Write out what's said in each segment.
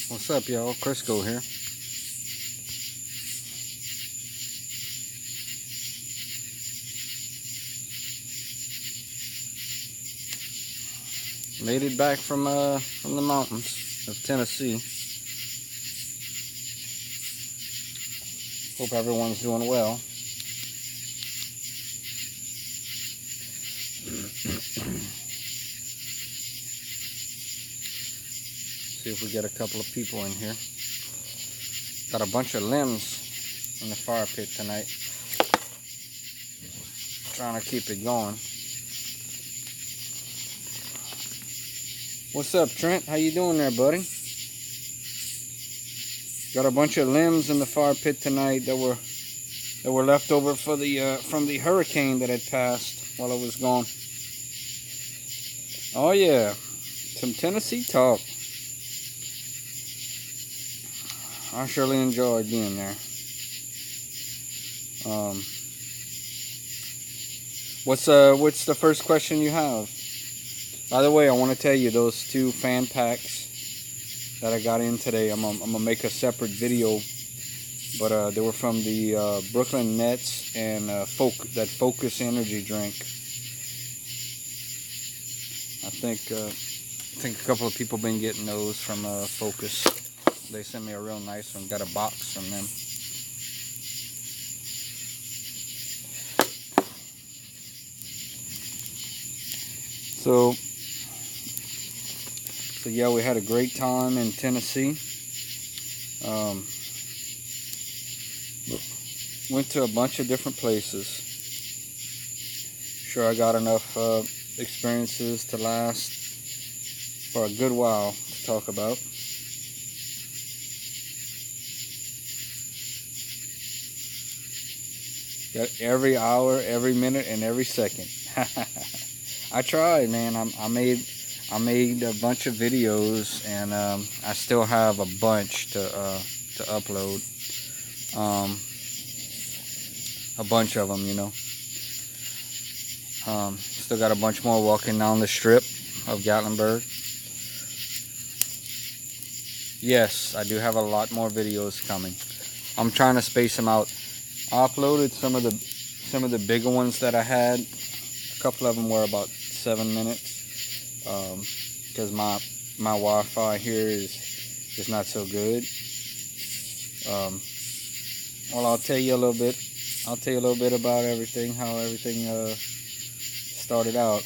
What's up, y'all? Crisco here. Made it back from the mountains of Tennessee. Hope everyone's doing well. See if we get a couple of people in here. Got a bunch of limbs in the fire pit tonight. Trying to keep it going. What's up, Trent? How you doing there, buddy? Got a bunch of limbs in the fire pit tonight that were left over for the from the hurricane that had passed while I was gone. Oh yeah, some Tennessee talk. I surely enjoyed being there. What's the first question you have? By the way, I want to tell you those two fan packs that I got in today. I'm gonna make a separate video, but they were from the Brooklyn Nets and Focus energy drink. I think a couple of people been getting those from Focus. They sent me a real nice one. Got a box from them. So yeah, we had a great time in Tennessee. Went to a bunch of different places. Sure, I got enough experiences to last for a good while to talk about. Got every hour, every minute, and every second. I tried, man. I made a bunch of videos, and I still have a bunch to upload. A bunch of them, you know. Still got a bunch more walking down the strip of Gatlinburg. Yes, I do have a lot more videos coming. I'm trying to space them out. I uploaded some of the bigger ones that I had. A couple of them were about 7 minutes, because my Wi-Fi here is not so good. Well, I'll tell you a little bit about everything, how everything started out.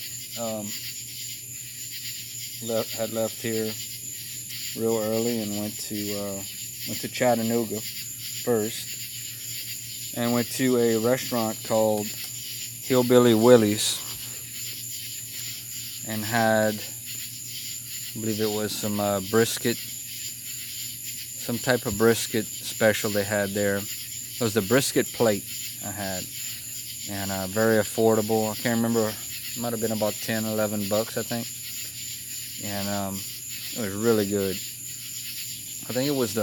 Had left here real early and went to Chattanooga first, and went to a restaurant called Hillbilly Willie's, and had, I believe it was some brisket, some type of brisket special they had there. It was the brisket plate I had, and very affordable. I can't remember, it might have been about 10, 11 bucks, I think, and it was really good. I think it was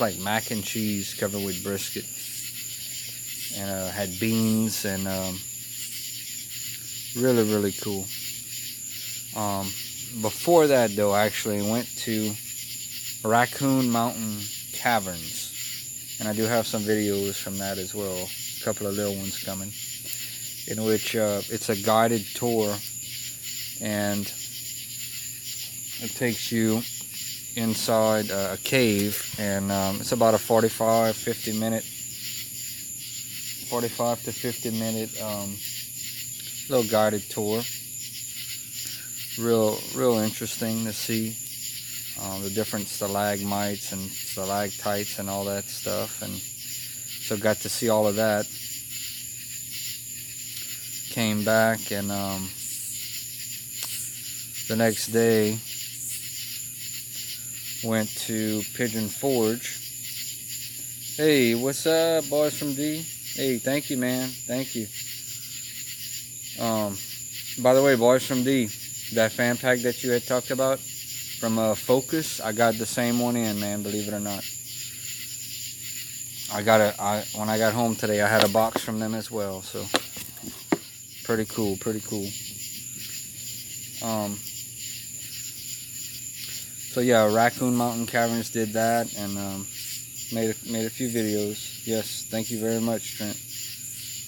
like mac and cheese covered with brisket, and had beans, and really, really cool. Before that, though, I actually went to Raccoon Mountain Caverns, and I do have some videos from that as well, a couple of little ones coming, in which it's a guided tour, and it takes you inside a cave, and it's about a 45 to 50 minute little guided tour. Real interesting to see the different stalagmites and stalactites and all that stuff, and so got to see all of that. Came back, and the next day went to Pigeon Forge. Hey, what's up, boys from D? Hey, thank you, man. Thank you. By the way, boys from D, that fan pack that you had talked about from Focus, I got the same one in, man, believe it or not. When I got home today, I had a box from them as well, so pretty cool. So yeah, Raccoon Mountain Caverns did that, and made a few videos. Yes, thank you very much, Trent.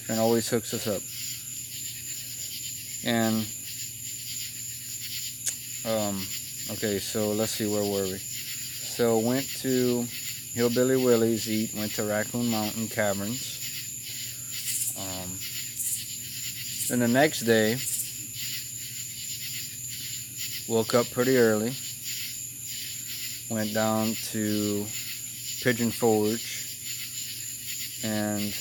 Trent always hooks us up. And okay, so let's see, where were we? So went to Hillbilly Willie's eat, went to Raccoon Mountain Caverns. Then the next day, woke up pretty early, went down to Pigeon Forge, and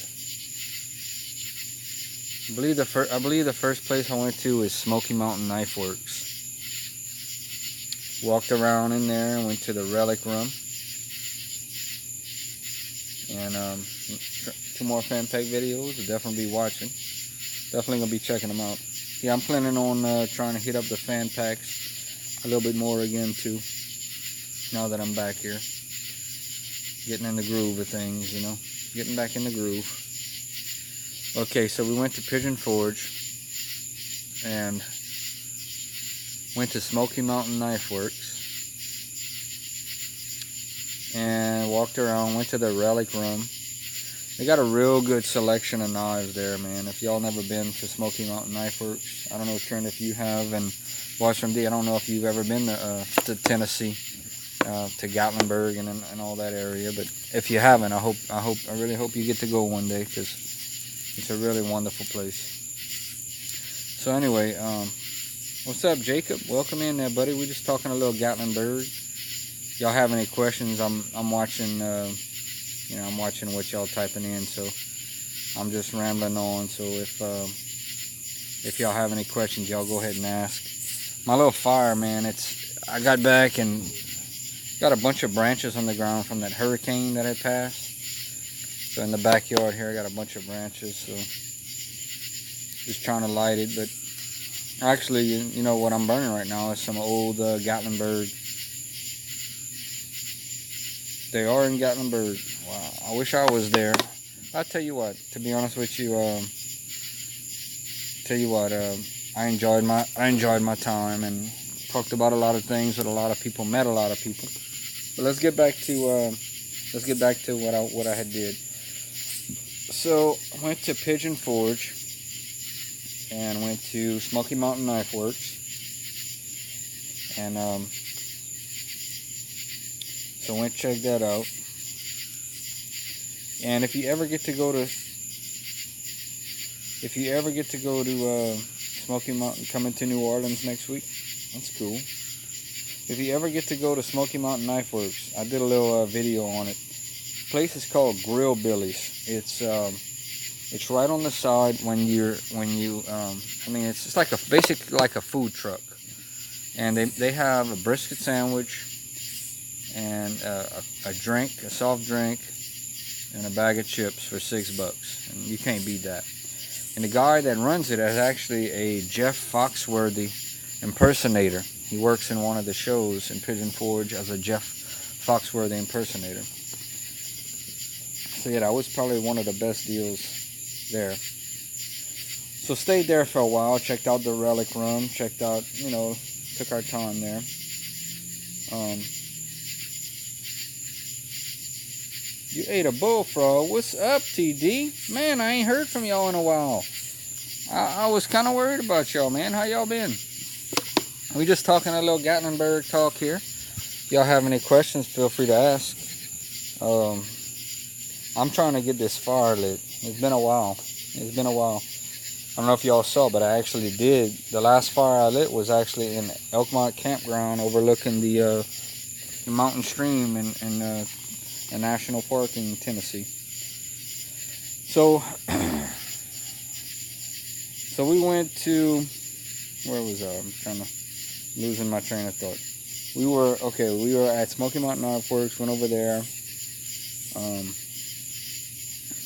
I believe the first place I went to is Smoky Mountain Knife Works. Walked around in there and went to the Relic Room. And 2 more fan pack videos. I'll definitely be watching. Definitely gonna be checking them out. Yeah, I'm planning on trying to hit up the fan packs a little bit more again too. Now that I'm back here, getting in the groove of things, you know, getting back in the groove. Okay, so we went to Pigeon Forge and went to Smoky Mountain Knife Works and walked around, went to the Relic Room. They got a real good selection of knives there, man. If y'all never been to Smoky Mountain Knife Works, I don't know, Trent, if you have, and Washington D, I don't know if you've ever been to Tennessee, to Gatlinburg and all that area, but if you haven't, I really hope you get to go one day, because it's a really wonderful place. So anyway, what's up, Jacob? Welcome in there, buddy. We're just talking a little Gatlinburg. Y'all have any questions? I'm watching. You know, I'm watching what y'all typing in, so I'm just rambling on. So if y'all have any questions, y'all go ahead and ask. My little fire, man. I got back and got a bunch of branches on the ground from that hurricane that had passed. So in the backyard here, I got a bunch of branches. So just trying to light it, but actually, you know what I'm burning right now is some old Gatlinburg. They are in Gatlinburg. Wow, I wish I was there. I'll tell you what, to be honest with you, I enjoyed my time and talked about a lot of things with a lot of people, met a lot of people. But let's get back to what I had did. So I went to Pigeon Forge and went to Smoky Mountain Knife Works, and so went check that out. And if you ever get to go to Smoky Mountain, coming to New Orleans next week, that's cool. If you ever get to go to Smoky Mountain Knife Works, I did a little video on it. The place is called Grill Billy's. It's right on the side when you I mean, it's just like basically like a food truck, and they have a brisket sandwich and a drink, a soft drink, and a bag of chips for $6, and you can't beat that. And the guy that runs it is actually a Jeff Foxworthy impersonator. He works in one of the shows in Pigeon Forge as a Jeff Foxworthy impersonator. So yeah, that was probably one of the best deals there. So stayed there for a while, checked out the Relic Room, checked out, you know, took our time there. You ate a bullfrog. What's up, TD? Man, I ain't heard from y'all in a while. I was kind of worried about y'all, man. How y'all been? We just talking a little Gatlinburg talk here. If y'all have any questions, feel free to ask. I'm trying to get this fire lit. It's been a while. I don't know if y'all saw, but I actually did. The last fire I lit was actually in Elkmont Campground, overlooking the mountain stream in a national park in Tennessee. So we went to, where was I? I'm kind of losing my train of thought. We were at Smoky Mountain Knife Works, went over there,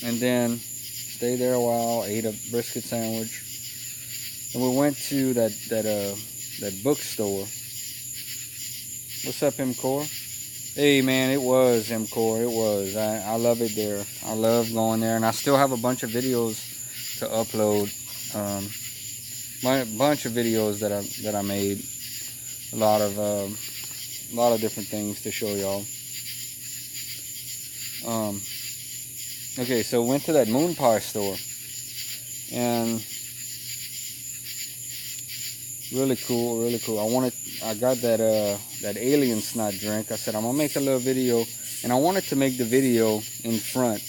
and then stayed there a while, ate a brisket sandwich, and we went to that bookstore. What's up, MCore? Hey man, it was MCore. It was. I love it there. I love going there, and I still have a bunch of videos to upload. A bunch of videos that I made. A lot of different things to show y'all. Okay, so went to that Moon Pie store, and really cool, really cool. I got that alien snot drink. I said I'm gonna make a little video, and I wanted to make the video in front,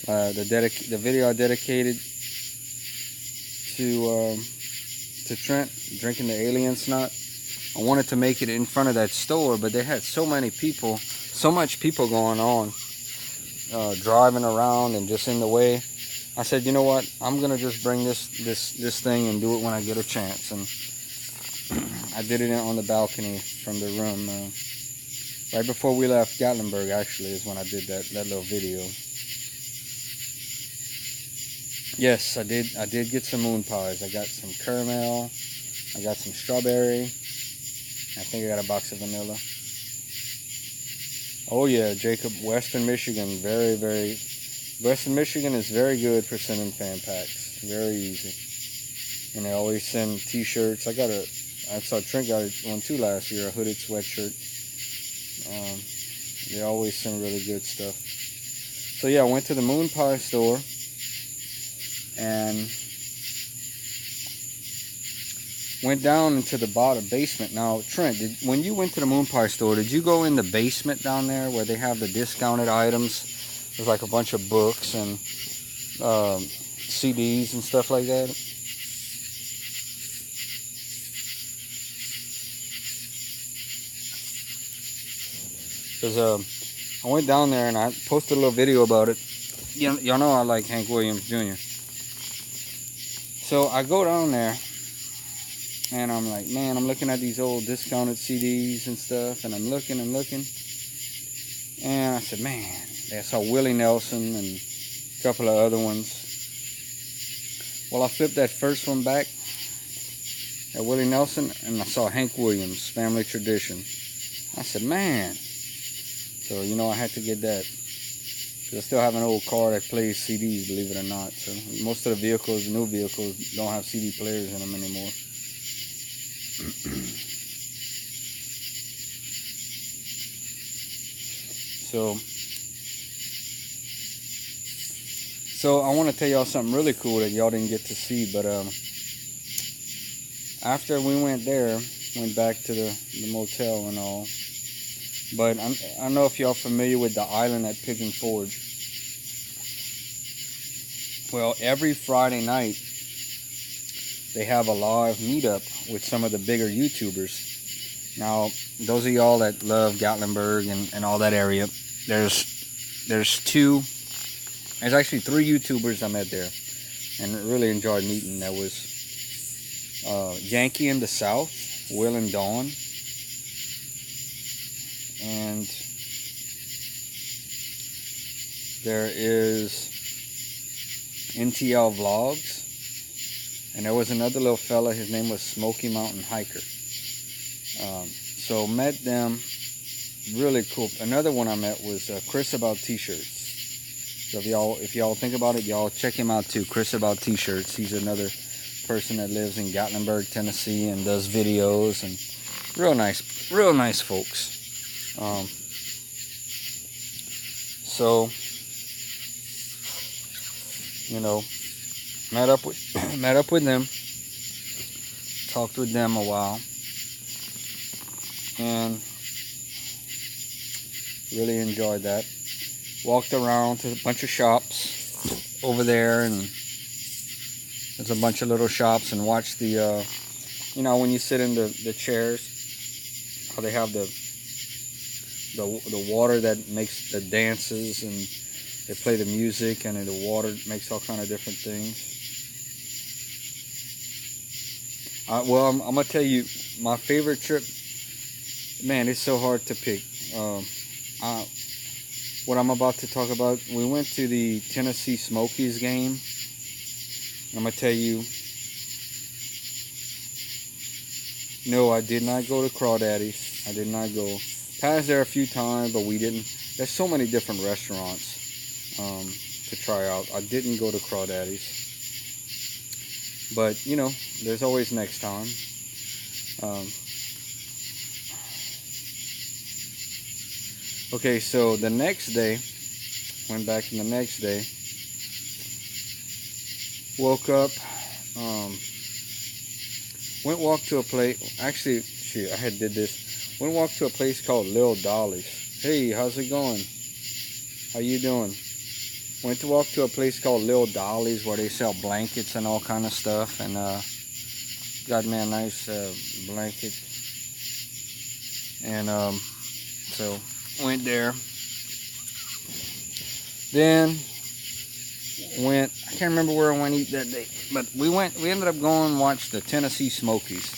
the video I dedicated to Trent drinking the alien snot. I wanted to make it in front of that store, but they had so much people going on, driving around and just in the way. I said, you know what? I'm gonna just bring this thing and do it when I get a chance. And I did it on the balcony from the room. Right before we left Gatlinburg, actually, is when I did that little video. Yes, I did get some moon pies. I got some caramel. I got some strawberry. I think I got a box of vanilla. Oh yeah, Jacob, Western Michigan, Western Michigan is very good for sending fan packs. Very easy. And they always send t-shirts. I saw Trent got one too last year, a hooded sweatshirt. They always send really good stuff. So yeah, I went to the Moon Pie store and went down into the bottom basement. Now, Trent, when you went to the Moon Pie store, did you go in the basement down there where they have the discounted items? There's like a bunch of books and CDs and stuff like that. Because I went down there and I posted a little video about it. Y'all know I like Hank Williams Jr. So I go down there and I'm like, man, I'm looking at these old discounted CDs and stuff, and I'm looking and looking. And I said, man, I saw Willie Nelson and a couple of other ones. Well, I flipped that first one back at Willie Nelson, and I saw Hank Williams, Family Tradition. I said, man. So, you know, I had to get that. Because I still have an old car that plays CDs, believe it or not. So most of the vehicles, new vehicles, don't have CD players in them anymore. So I want to tell y'all something really cool that y'all didn't get to see. But after we went back to the motel and all. But I don't know if y'all familiar with the island at Pigeon Forge. Well, every Friday night, they have a live meetup with some of the bigger YouTubers. Now, those of y'all that love Gatlinburg and all that area, there's actually 3 YouTubers I met there and really enjoyed meeting. That was Yankee in the South, Will and Dawn, and there is NTL Vlogs, and there was another little fella, his name was Smoky Mountain Hiker. So met them, really cool. Another one I met was Chris About T-Shirts. So if y'all think about it, y'all check him out too, Chris About T-Shirts. He's another person that lives in Gatlinburg, Tennessee, and does videos, and real nice folks. So, you know, met up with them, talked with them a while, and really enjoyed that. Walked around to a bunch of shops over there, and there's a bunch of little shops, and watched the, you know, when you sit in the chairs, how they have the water that makes the dances, and they play the music, and the water makes all kind of different things. Well, I'm gonna tell you my favorite trip. Man, it's so hard to pick. What I'm about to talk about, we went to the Tennessee Smokies game. I'm gonna tell you, no, I did not go to Crawdaddy's. I did not go. Passed there a few times, but we didn't. There's so many different restaurants to try out. I didn't go to Crawdaddy's, but you know, there's always next time. Okay, so the next day, went back in the next day, woke up, um, went walk to a place. Actually, shoot, I had did this. Went walk to a place called Lil Dolly's. Hey, how's it going? How you doing? Went to walk to a place called Lil Dolly's where they sell blankets and all kind of stuff, and got me a nice blanket. And so went there. Then went. I can't remember where I went to eat that day, but we ended up going and watched the Tennessee Smokies.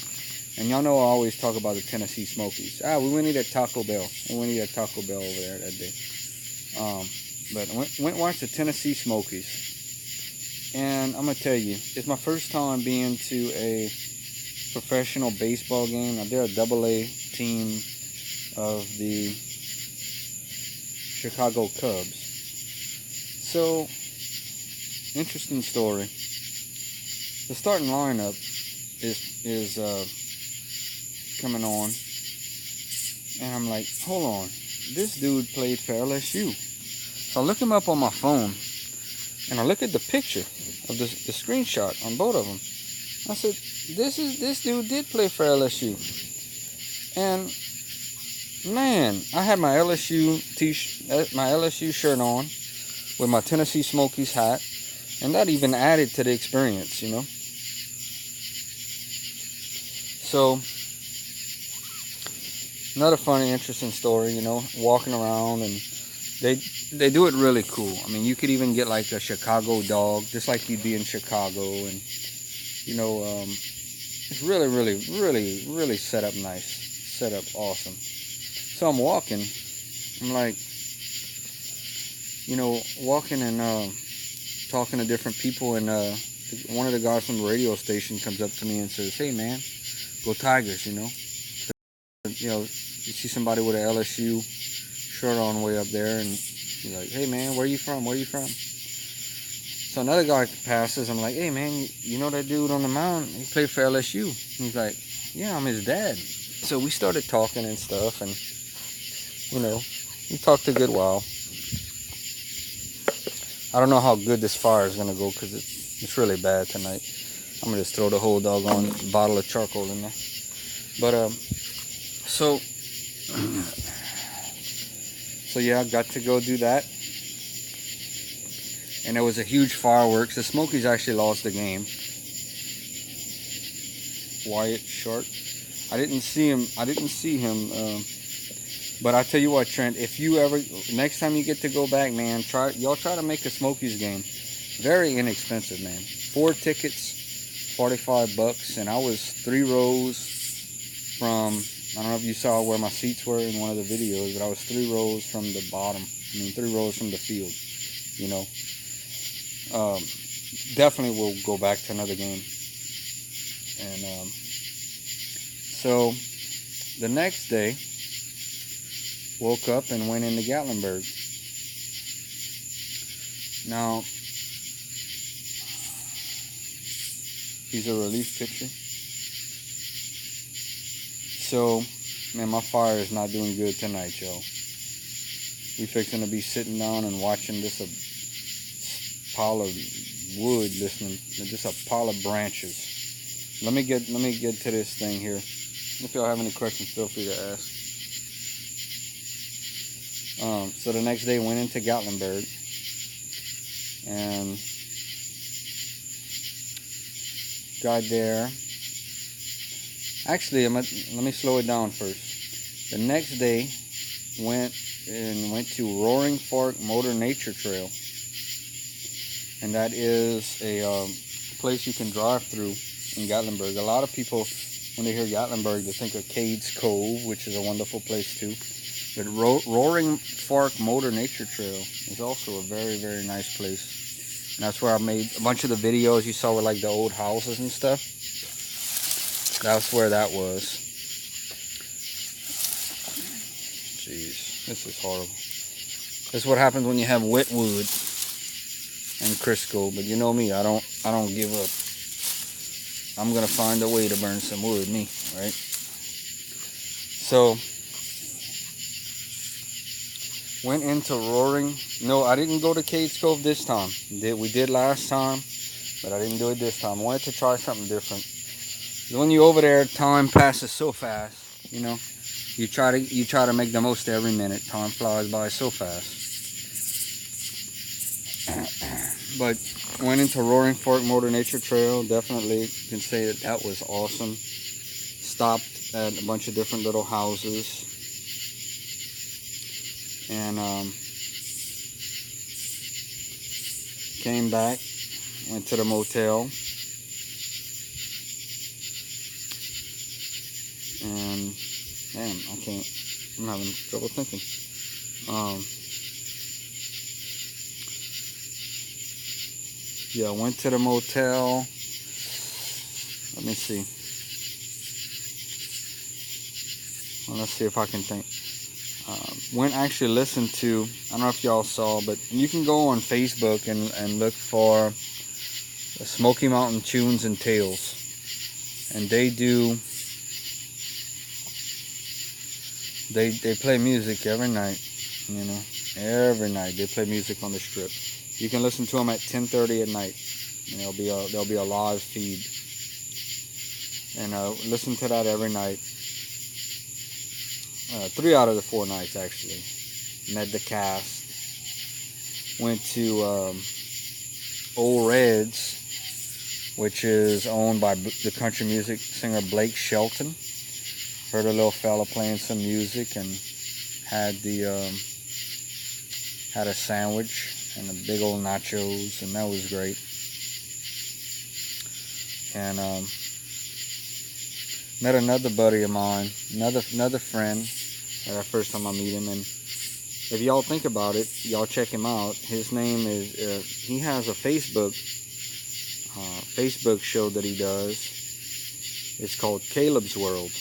And y'all know I always talk about the Tennessee Smokies. We went to eat at Taco Bell. We went to eat at Taco Bell over there that day. But went watch the Tennessee Smokies. And I'm gonna tell you, it's my first time being to a professional baseball game. Now they're a AA team of the Chicago Cubs. So, interesting story. The starting lineup is coming on, and I'm like, hold on, this dude played for LSU. So I look him up on my phone, and I look at the picture of the screenshot on both of them. I said, this dude did play for LSU. And man, I had my LSU shirt on with my Tennessee Smokies hat, and that even added to the experience, you know. So another funny, interesting story, you know, walking around, and they do it really cool. I mean, you could even get like a Chicago dog, just like you'd be in Chicago, and you know, it's really, really, really, really set up nice, set up awesome. So I'm walking, I'm like, you know, walking and talking to different people, and one of the guys from the radio station comes up to me and says, "Hey man, go Tigers," you know. You know, you see somebody with an LSU shirt on way up there, and you're like, "Hey man, where you from? Where you from?" So another guy passes. I'm like, "Hey man, you know that dude on the mound? He played for LSU." And he's like, "Yeah, I'm his dad." So we started talking and stuff, and you know, we talked a good while. I don't know how good this fire is gonna go because it's really bad tonight. I'm gonna just throw the whole doggone bottle of charcoal in there. But so yeah, I got to go do that, and there was a huge fireworks. The Smokies actually lost the game. Wyatt Short. I didn't see him. But I tell you what, Trent, if you ever, next time you get to go back, man, y'all try to make a Smokies game. Very inexpensive, man. 4 tickets, $45, and I was 3 rows from, I don't know if you saw where my seats were in one of the videos, but I was 3 rows from the bottom. I mean, 3 rows from the field, you know. Definitely will go back to another game. And so the next day, woke up and went into Gatlinburg. Now, he's a relief pitcher. So, man, my fire is not doing good tonight, y'all. We fixing to be sitting down and watching this a pile of wood, listening, just a pile of branches. Let me get to this thing here. If y'all have any questions, feel free to ask. So the next day went into Gatlinburg, and got there. Actually, let me slow it down first. The next day went to Roaring Fork Motor Nature Trail, and that is a place you can drive through in Gatlinburg. A lot of people, when they hear Gatlinburg, they think of Cades Cove, which is a wonderful place too. But Roaring Fork Motor Nature Trail is also a very, very nice place. And that's where I made a bunch of the videos you saw with like the old houses and stuff. That's where that was. Jeez, this is horrible. This is what happens when you have wet wood and Crisco. But you know me, I don't give up. I'm gonna find a way to burn some wood, me, right? So Went into Roaring. No, I didn't go to Cades Cove this time. We did last time, but I didn't do it this time. I wanted to try something different. When you're over there, time passes so fast. You know, you try to make the most of every minute. Time flies by so fast. But went into Roaring Fork Motor Nature Trail. Definitely can say that was awesome. Stopped at a bunch of different little houses, and came back, went to the motel, and damn, I'm having trouble thinking. Yeah, went to the motel. Let me see. Well, let's see if I can think. Went actually listened to, I don't know if y'all saw, but you can go on Facebook and look for Smoky Mountain Tunes and Tales. And they play music every night, you know. Every night they play music on the strip. You can listen to them at 10:30 at night. And there'll be a live feed. And listen to that every night. 3 out of the 4 nights actually. Met the cast. Went to Old Reds, which is owned by the country music singer Blake Shelton. Heard a little fella playing some music and had had a sandwich and a big old nachos, and that was great. And met another buddy of mine, another friend. That first time I meet him, and if y'all think about it, y'all check him out. His name is he has a Facebook show that he does. It's called Caleb's World.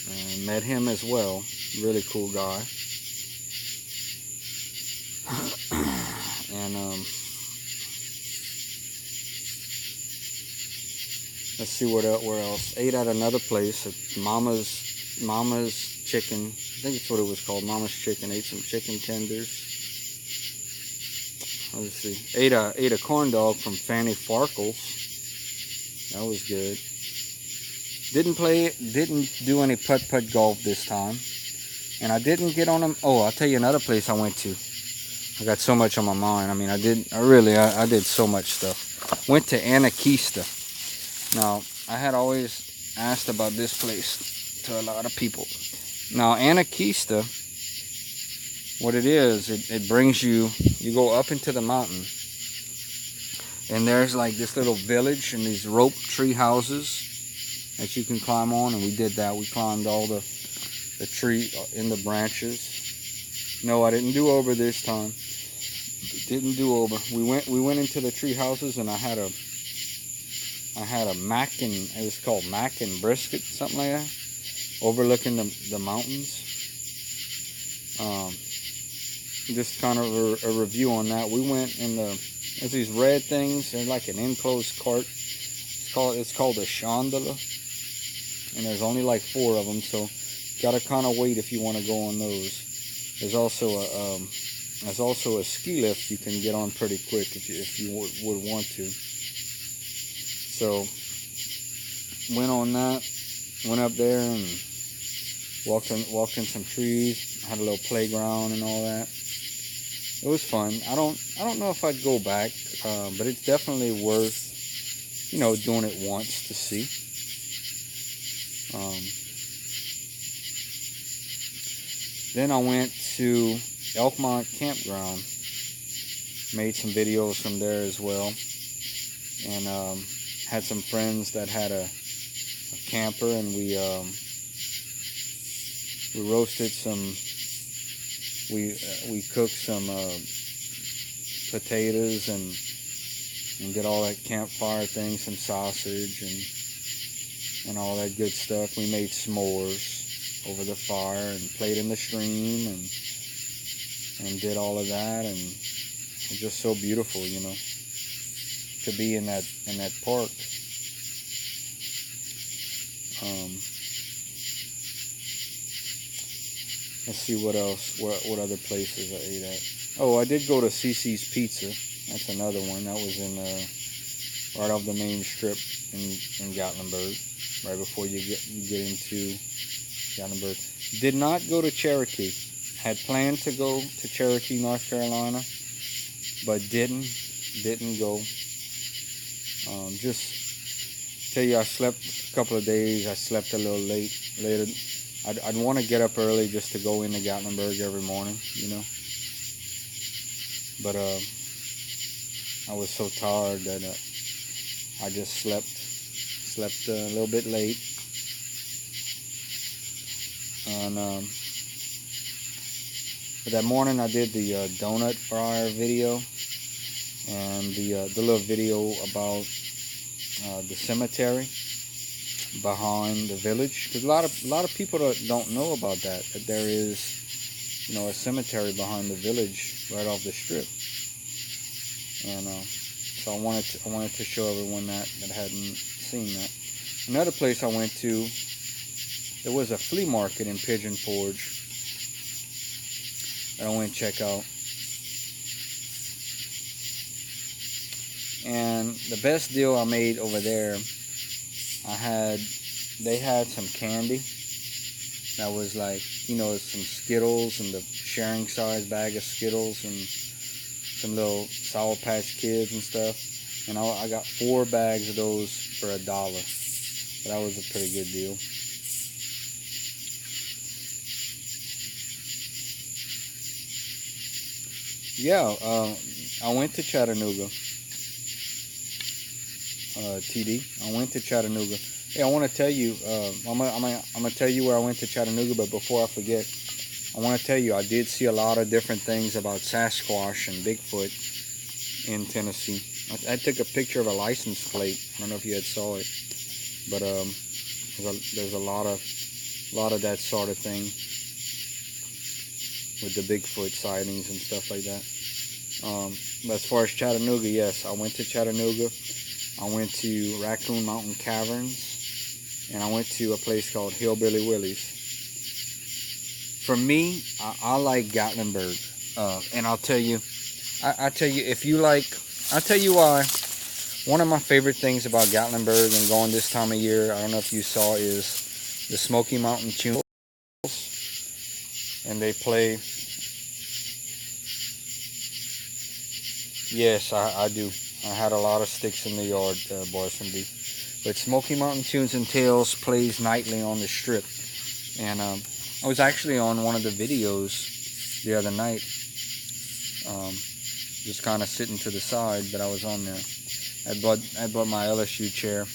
And met him as well. Really cool guy. And let's see where else. Ate at another place at Mama's Chicken. I think it's what it was called, Mama's Chicken. Ate some chicken tenders. Let's see. Ate a corn dog from Fanny Farkle's. That was good. Didn't do any putt-putt golf this time. And I didn't get on them. Oh, I'll tell you another place I went to. I got so much on my mind. I mean, I did so much stuff. Went to Anakeesta. Now, I had always asked about this place to a lot of people. Now, Anakeesta, what it is, it brings you go up into the mountain. And there's like this little village and these rope tree houses that you can climb on. And we did that. We climbed all the tree in the branches. No, I didn't do over this time. Didn't do over. We went into the tree houses, and I had a mac, and it was called Mac and Brisket, something like that, overlooking the mountains. Just kind of a review on that. We went in there's these red things. They're like an enclosed cart. It's called a gondola, and there's only like 4 of them, so gotta kind of wait if you want to go on those. There's also a ski lift you can get on pretty quick if you would want to. So went on that, went up there and walked in some trees, had a little playground and all that. It was fun. I don't know if I'd go back, but it's definitely worth, doing it once to see. Then I went to Elkmont Campground. Made some videos from there as well, and had some friends that had a camper, and we roasted some. We cooked some potatoes and did all that campfire thing, some sausage and all that good stuff. We made s'mores over the fire and played in the stream and did all of that, and it was just so beautiful, to be in that park. Let's see what else, what other places I ate at. Oh, I did go to CC's Pizza. That's another one. That was in right off the main strip in Gatlinburg, right before you get into Gatlinburg. Did not go to Cherokee. Had planned to go to Cherokee, North Carolina, but didn't go. Just tell you, I slept a couple of days. I slept a little later. I'd want to get up early just to go into Gatlinburg every morning, you know. But I was so tired that I just slept a little bit late, and but that morning I did the donut fryer video and the little video about the cemetery behind the village, because a lot of people don't know about that there is, you know, a cemetery behind the village right off the strip. And so I wanted to show everyone that hadn't seen that. Another place I went to, there was a flea market in Pigeon Forge that I went to check out. And the best deal I made over there, they had some candy that was like, you know, some Skittles and the sharing size bag of Skittles and some little Sour Patch Kids and stuff. And I got 4 bags of those for $1. So that was a pretty good deal. Yeah, I went to Chattanooga. TD. I went to Chattanooga. Hey, I want to tell you, I'm gonna tell you where I went to Chattanooga, but before I forget, I want to tell you I did see a lot of different things about Sasquatch and Bigfoot in Tennessee. I took a picture of a license plate. I don't know if you had saw it, but there's a lot of that sort of thing with the Bigfoot sightings and stuff like that. But as far as Chattanooga, yes, I went to Chattanooga. I went to Raccoon Mountain Caverns, and I went to a place called Hillbilly Willie's. For me, I like Gatlinburg, and I'll tell you if you like, I'll tell you why. One of my favorite things about Gatlinburg and going this time of year, I don't know if you saw, is the Smoky Mountain Tunes, and they play. Yes, I do. I had a lot of sticks in the yard, boys from D. But Smoky Mountain Tunes and Tales plays nightly on the strip. And I was actually on one of the videos the other night, just kind of sitting to the side, but I was on there. I bought my LSU chair.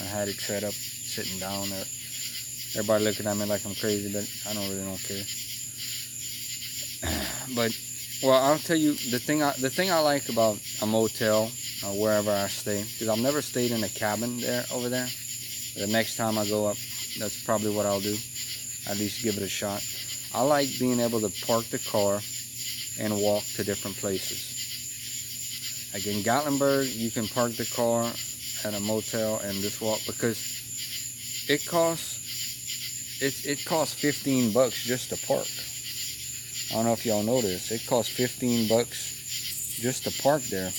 I had it set up, sitting down there. Everybody looking at me like I'm crazy, but I don't care. But well, I'll tell you the thing I like about a motel, wherever I stay, because I've never stayed in a cabin over there. The next time I go up, that's probably what I'll do. At least give it a shot. I like being able to park the car and walk to different places. Like in Gatlinburg, you can park the car at a motel and just walk, because it costs $15 just to park. I don't know if y'all know this. It costs $15 just to park there.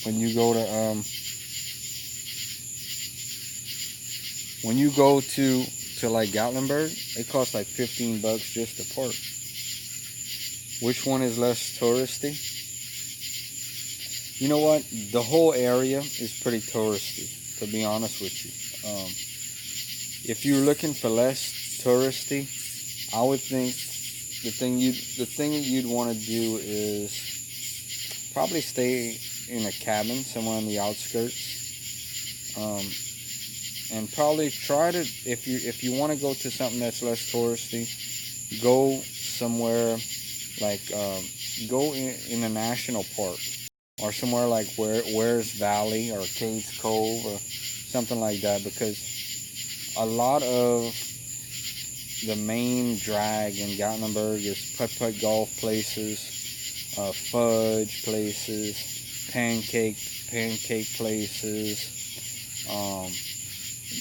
When you go to like Gatlinburg, it costs like $15 just to park. Which one is less touristy? You know what? The whole area is pretty touristy, to be honest with you. If you're looking for less touristy, I would think the thing you'd want to do is probably stay in a cabin somewhere on the outskirts, and probably try to, if you want to go to something that's less touristy, go somewhere like go in a national park, or somewhere like Wares Valley or Cades Cove or something like that, because a lot of the main drag in Gatlinburg is putt-putt golf places, fudge places, pancake places,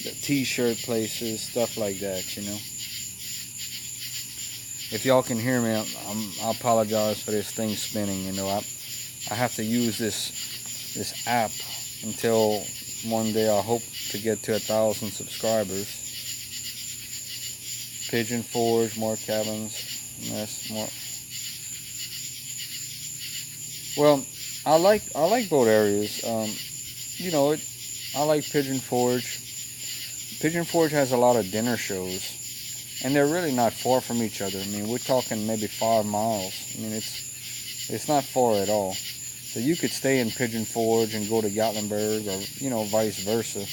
the t-shirt places, stuff like that, you know. If y'all can hear me, I apologize for this thing spinning. You know, I have to use this app until one day I hope to get to 1,000 subscribers. Pigeon Forge, more cabins. That's more. Well, I like both areas. You know, I like Pigeon Forge. Pigeon Forge has a lot of dinner shows, and they're really not far from each other. I mean, we're talking maybe 5 miles. I mean, it's not far at all. So you could stay in Pigeon Forge and go to Gatlinburg, or vice versa.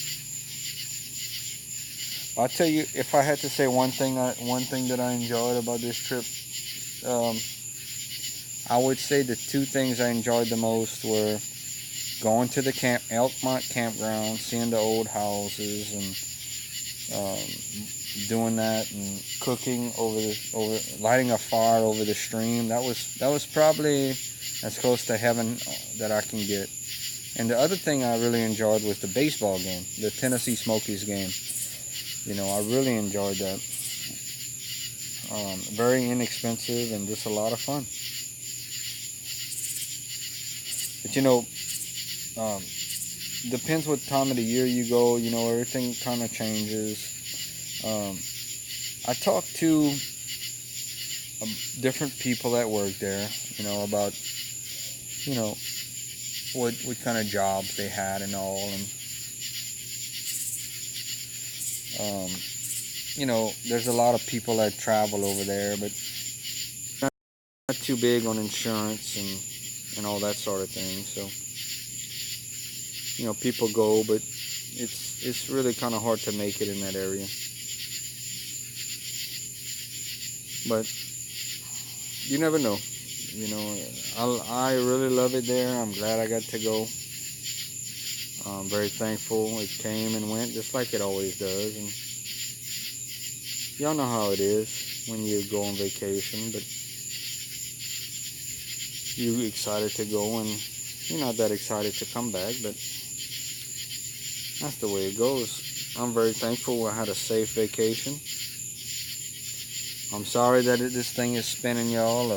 I'll tell you, if I had to say one thing that I enjoyed about this trip, I would say the 2 things I enjoyed the most were going to the Elkmont campground, seeing the old houses, and doing that, and cooking lighting a fire over the stream. That was probably as close to heaven that I can get. And the other thing I really enjoyed was the baseball game, the Tennessee Smokies game. I really enjoyed that. Very inexpensive and just a lot of fun. But depends what time of the year you go. Everything kind of changes. I talked to different people that work there, about what kind of jobs they had and all, and there's a lot of people that travel over there, but not too big on insurance and all that sort of thing. So people go, but it's really kind of hard to make it in that area. But you never know. I really love it there. I'm glad I got to go. I'm very thankful it came and went just like it always does. And y'all know how it is when you go on vacation, but you're excited to go and you're not that excited to come back, but that's the way it goes. I'm very thankful I had a safe vacation. I'm sorry that this thing is spinning, y'all.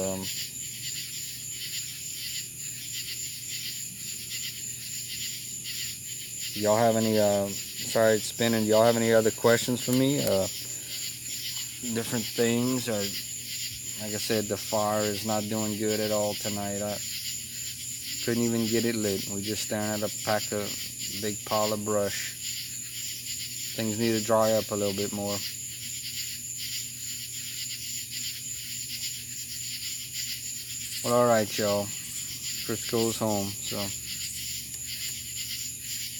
Y'all have any, sorry it's spinning, y'all have any other questions for me? Different things, or like I said, the fire is not doing good at all tonight. I couldn't even get it lit. We just staring at a big pile of brush. Things need to dry up a little bit more. Well, alright, y'all. Chris goes home, so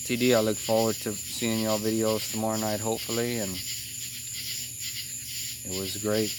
TD, I look forward to seeing y'all videos tomorrow night, hopefully, and it was great.